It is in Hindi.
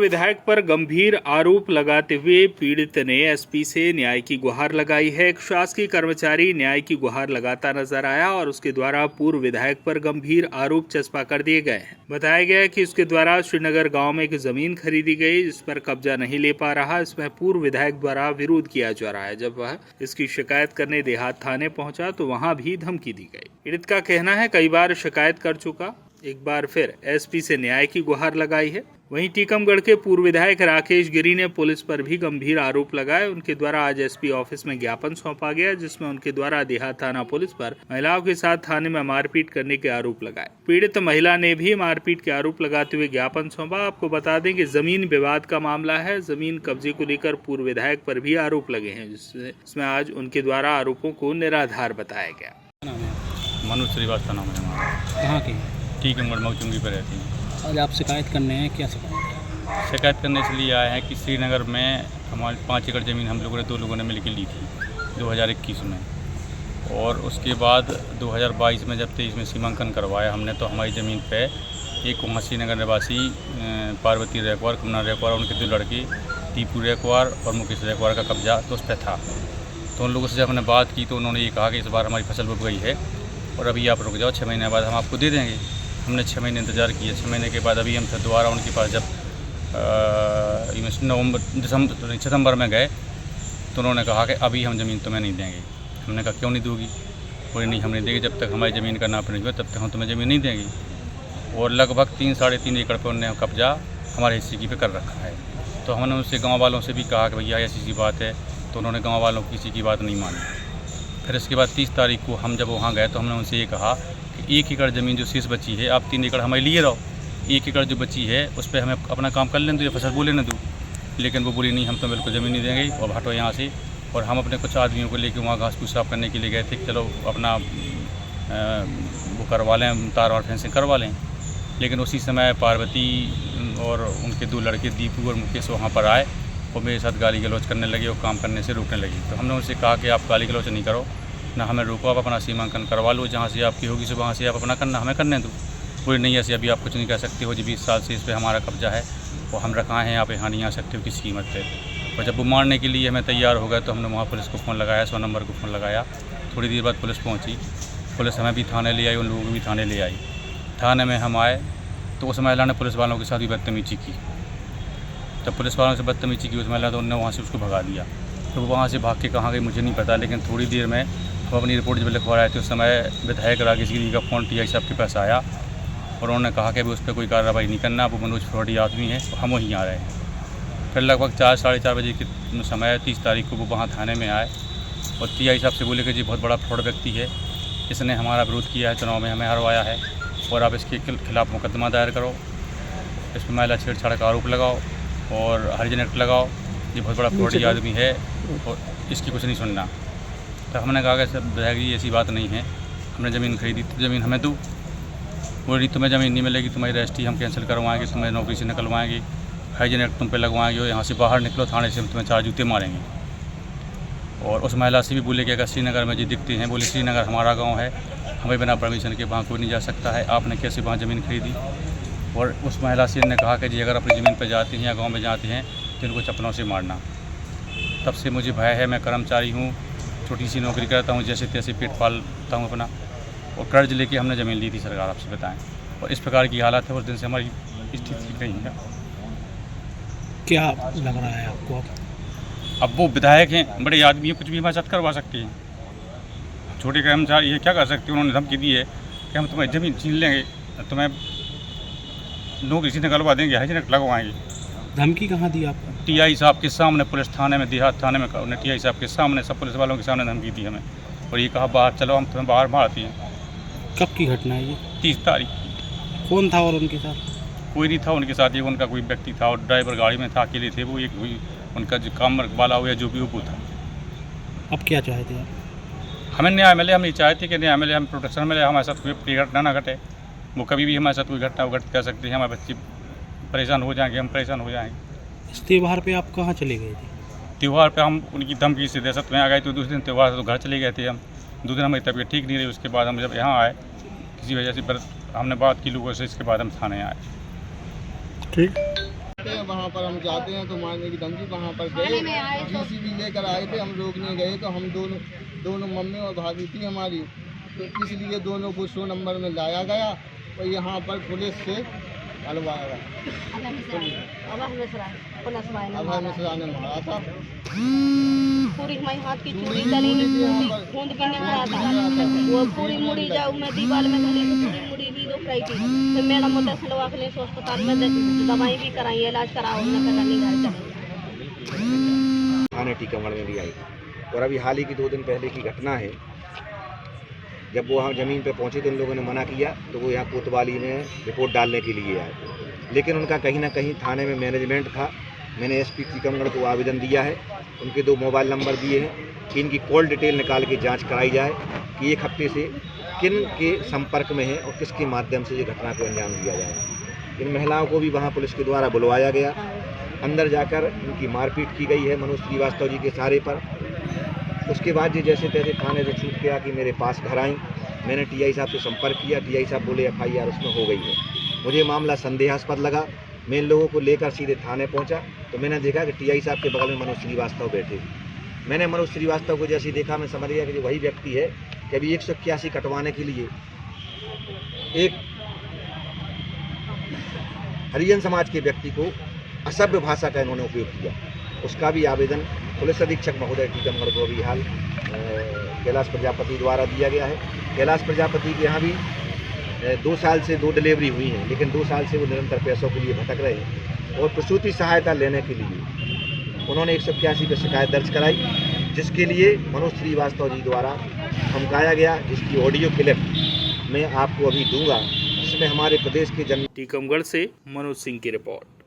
विधायक पर गंभीर आरोप लगाते हुए पीड़ित ने एसपी से न्याय की गुहार लगाई है। एक शासकीय कर्मचारी न्याय की गुहार लगाता नजर आया और उसके द्वारा पूर्व विधायक पर गंभीर आरोप चस्पा कर दिए गए हैं। बताया गया कि उसके द्वारा श्रीनगर गांव में एक जमीन खरीदी गई, जिस पर कब्जा नहीं ले पा रहा। इसमें पूर्व विधायक द्वारा विरोध किया जा रहा है। जब वह इसकी शिकायत करने देहात थाने पहुंचा तो वहां भी धमकी दी गई। पीड़ित का कहना है कई बार शिकायत कर चुका, एक बार फिर एसपी से न्याय की गुहार लगाई है। वहीं टीकमगढ़ के पूर्व विधायक राकेश गिरी ने पुलिस पर भी गंभीर आरोप लगाए। उनके द्वारा आज एसपी ऑफिस में ज्ञापन सौंपा गया, जिसमें उनके द्वारा देहात थाना पुलिस पर महिलाओं के साथ थाने में मारपीट करने के आरोप लगाए। पीड़ित महिला ने भी मारपीट के आरोप लगाते हुए ज्ञापन सौंपा। आपको बता दें कि जमीन विवाद का मामला है। जमीन कब्जे को लेकर पूर्व विधायक पर भी आरोप लगे हैं, जिसमें आज उनके द्वारा आरोपों को निराधार बताया गया। मनोज श्रीवास्तव नाम है हमारा। कहाँ की? टीकमगढ़ मऊचुंगी पर रहती हैं। आज आप शिकायत करने हैं, क्या शिकायत? शिकायत करने इसलिए आए हैं कि श्रीनगर में हमारी 5 एकड़ ज़मीन हम लोगों ने 2 लोगों ने मिलकर ली थी 2021 में, और उसके बाद 2022 में जब 23 में सीमांकन करवाया हमने, तो हमारी ज़मीन पे एक वहाँ श्रीनगर निवासी पार्वती रेकवार, कुमना रेकवार, उनके 2 लड़के टीपू रेकवार और मुकेश रेकवार का कब्जा तो उस पर था। तो उन लोगों से जब हमने बात की तो उन्होंने ये कहा कि इस बार हमारी फसल बुक गई है और अभी आप रुक जाओ, 6 महीने बाद हम आपको दे देंगे। हमने 6 महीने इंतज़ार किया। 6 महीने के बाद अभी हम फिर दोबारा उनके पास जब सितंबर में गए तो उन्होंने कहा कि अभी हम ज़मीन तुम्हें नहीं देंगे। हमने कहा क्यों नहीं दोगी? बोले नहीं, हम नहीं देंगे, जब तक हमारी ज़मीन का नाप नहीं हुआ तब तक हम तुम्हें ज़मीन नहीं देंगे। और लगभग 3-3.5 एकड़ पर उन्होंने कब्जा हमारे हिस्से पे कर रखा है। तो हमने उनसे गाँव वालों से भी कहा कि भैया ऐसी बात है, तो उन्होंने गाँव वालों की किसी की बात नहीं मानी। फिर इसके बाद 30 तारीख को हम जब वहाँ गए तो हमने उनसे ये कहा कि 1 एकड़ ज़मीन जो शेष बची है, आप 3 एकड़ हमें लिए रहो, 1 एकड़ जो बची है उस पर हमें अपना काम कर लेने दो, ये फसल बोले न दो। लेकिन वो बोली नहीं, हम तो बिल्कुल ज़मीन नहीं देंगे और हटो यहाँ से। और हम अपने कुछ आदमियों को लेकर वहाँ घास फूस साफ करने के लिए गए थे कि चलो अपना वो करवा लें, तार और फेंसिंग करवा लें। लेकिन उसी समय पार्वती और उनके 2 लड़के दीपू और मुकेश वहाँ पर आए और मेरे साथ गाली गलौज करने लगे और काम करने से रोकने लगे। तो हमने उनसे कहा कि आप गाली गलौज नहीं करो, ना हमें रोको, आप अपना सीमांकन करवा लो, जहाँ से आपकी होगी सो वहाँ से आप अपना करना, हमें करने दो। बोले नहीं, ऐसे अभी आप कुछ नहीं कर सकते हो, जो 20 साल से इस पर हमारा कब्जा है वो हम रखाए हैं, आप यहाँ नहीं आ सकते हो किसी कीमत पे। और जब वो मारने के लिए हमें तैयार हो गए तो हमने वहाँ पुलिस को फ़ोन लगाया, 100 नंबर को फ़ोन लगाया। थोड़ी देर बाद पुलिस पहुँची, पुलिस हमें भी थाने ले आई, उन लोगों को भी थाने ले आई। थाने में हम आए तो उस महिला ने पुलिस वालों के साथ भी बदतमीजी की। जब पुलिस वालों से बदतमीजी की उस महिला, तो उन्होंने वहाँ से उसको भगा दिया। तो वो वहाँ से भाग के कहाँ गई मुझे नहीं पता, लेकिन थोड़ी देर में हम अपनी रिपोर्ट जब लिखवा रहे थे उस समय विधायक राकेश गिरी का फ़ोन टीआई साहब के पास आया और उन्होंने कहा कि अभी उस पर कोई कार्रवाई नहीं करना, वो मनोज फ्रॉडी आदमी है, हम वहीं आ रहे हैं। फिर लगभग 4-4:30 बजे के समय 30 तारीख को वो वहाँ थाने में आए और टीआई साहब से बोले कि जी बहुत बड़ा फ्रॉड व्यक्ति है, इसने हमारा विरोध किया है, चुनाव में हमें हरवाया है और आप इसके खिलाफ़ मुकदमा दायर करो, इस पर महिला छेड़छाड़ का आरोप लगाओ और हरिजन एक्ट लगाओ, ये बहुत बड़ा फ्रॉडी आदमी है और इसकी कुछ नहीं सुनना। तो हमने कहा कि सर विधायक जी ऐसी बात नहीं है, हमने ज़मीन खरीदी तो ज़मीन हमें दो। बोली तुम्हें ज़मीन नहीं मिलेगी, तुम्हारी रजिस्ट्री हम कैंसिल करवाएंगे, तुम्हें नौकरी से निकलवाएंगे, हाइजीन एक्ट तुम पे लगवाएंगे और यहाँ से बाहर निकलो, थाने से हम तुम्हें 4 जूते मारेंगे। और उस महिला से भी बोले कि अगर श्रीनगर में जी दिखते हैं, बोले श्रीनगर हमारा गाँव है, हमें बिना परमिशन के वहाँ कोई नहीं जा सकता है, आपने कैसे वहाँ ज़मीन खरीदी। और उस महिला से ने कहा कि जी अगर अपनी ज़मीन पर जाती हैं या गाँव में जाती हैं तो इनको चप्पलों से मारना। तब से मुझे भय है, मैं कर्मचारी हूँ, छोटी सी नौकरी करता हूँ, जैसे तैसे पेट पालता हूँ अपना, और कर्ज लेके हमने ज़मीन ली थी सरकार, आपसे बताएं। और इस प्रकार की हालत है, उस दिन से हमारी स्थिति कहीं है। क्या लग रहा है आपको? अब वो विधायक हैं, बड़े आदमी हैं, कुछ भी हमारे साथ करवा सकते हैं। छोटे कर्मचारी ये क्या कर सकते हैं? उन्होंने धमकी दी है कि हम तुम्हें ज़मीन छीन लेंगे, तुम्हें नौकरी से निकलवा देंगे, हाइजीन एक्ट लगवाएंगे। धमकी कहाँ दी आपको? टीआई साहब के सामने, पुलिस थाने में, देहात थाने में, उन्हें टीआई साहब के सामने, सब पुलिस वालों के सामने धमकी दी हमें और ये कहा बाहर चलो, हम तुम्हें बाहर मारती हैं। कब की घटना है ये? 30 तारीख। कौन था और उनके साथ? कोई नहीं था उनके साथ, एक उनका कोई व्यक्ति था और ड्राइवर गाड़ी में था, अकेले थे वो। एक उनका जो काम वाला हुआ जो भी वो था। अब क्या चाहते हैं? हमें न्याय मिले, हम ये चाहते कि न्याय मिले, हम प्रोटेक्शन मिले, हमारे साथ कोई घटना ना घटे। वो कभी भी हमारे साथ कोई घटना घट कर सकती है, हमारे बच्चे परेशान हो जाएंगे, हम परेशान हो जाएंगे। इस त्यौहार पे आप कहाँ चले गए थे? त्यौहार पे हम उनकी धमकी से दहशत में आ गए, तो दूसरे दिन त्यौहार से तो घर चले गए थे हम। 2 दिन हमारी तबीयत ठीक नहीं रही, उसके बाद हम जब यहाँ आए किसी वजह से हमने बात की लोगों से, इसके बाद हम थाने आए। ठीक। सकते हैं। वहाँ पर हम जाते हैं तो मारने की धमकी। वहाँ पर गए, JCB लेकर आए थे, हम रोकने गए तो हम दोनों मम्मी और भाभी थी हमारी, तो इसलिए दोनों को 100 नंबर में लाया गया और यहाँ पर पुलिस से हलवाया गया। अभय मिश्रा ने मारा था। पूरी हमारी हाथ की चूड़ी डली खून के निकला था। वो पूरी मुड़ी जाऊ मैं दीवार में धरी तो पूरी मुड़ी भी दुख रही थी। तो मैडम उधर से लोग ले अस्पताल में दवाई भी कराई, इलाज कराओ, नहीं घर चले। थाने टीकमगढ़ में भी आई और अभी हाल ही की 2 दिन पहले की घटना है। जब वो वहाँ ज़मीन पे पहुँचे तो उन लोगों ने मना किया तो वो यहाँ कोतवाली में रिपोर्ट डालने के लिए आए, लेकिन उनका कहीं ना कहीं थाने में मैनेजमेंट था। मैंने SP टीकमगढ़ को आवेदन दिया है, उनके 2 मोबाइल नंबर दिए हैं कि इनकी कॉल डिटेल निकाल के जांच कराई जाए कि 1 हफ्ते से किन के संपर्क में है और किसके माध्यम से ये घटना को अंजाम दिया जाए। इन महिलाओं को भी वहाँ पुलिस के द्वारा बुलवाया गया, अंदर जाकर इनकी मारपीट की गई है मनोज श्रीवास्तव जी के सहारे पर। उसके बाद ये जैसे तैसे थाने से छूट गया कि मेरे पास घर आई। मैंने TI साहब से संपर्क किया, TI साहब बोले FIR उसमें हो गई है। मुझे मामला संदेहास्पद लगा, मैं इन लोगों को लेकर सीधे थाने पहुंचा तो मैंने देखा कि TI साहब के बगल में मनोज श्रीवास्तव बैठे। मैंने मनोज श्रीवास्तव को जैसे देखा मैं समझ गया कि वही व्यक्ति है कि अभी 181 कटवाने के लिए एक हरिजन समाज के व्यक्ति को असभ्य भाषा का इन्होंने उपयोग किया। उसका भी आवेदन पुलिस अधीक्षक महोदय टीकमगढ़ को अभी हाल कैलाश प्रजापति द्वारा दिया गया है। कैलाश प्रजापति के यहाँ भी 2 साल से 2 डिलीवरी हुई हैं, लेकिन 2 साल से वो निरंतर पैसों के लिए भटक रहे हैं और प्रसूति सहायता लेने के लिए उन्होंने 181 पर शिकायत दर्ज कराई, जिसके लिए मनोज श्रीवास्तव जी द्वारा धमकाया गया, जिसकी ऑडियो क्लिप मैं आपको अभी दूंगा, जिसमें हमारे प्रदेश के जन टीकमगढ़ से मनोज सिंह की रिपोर्ट।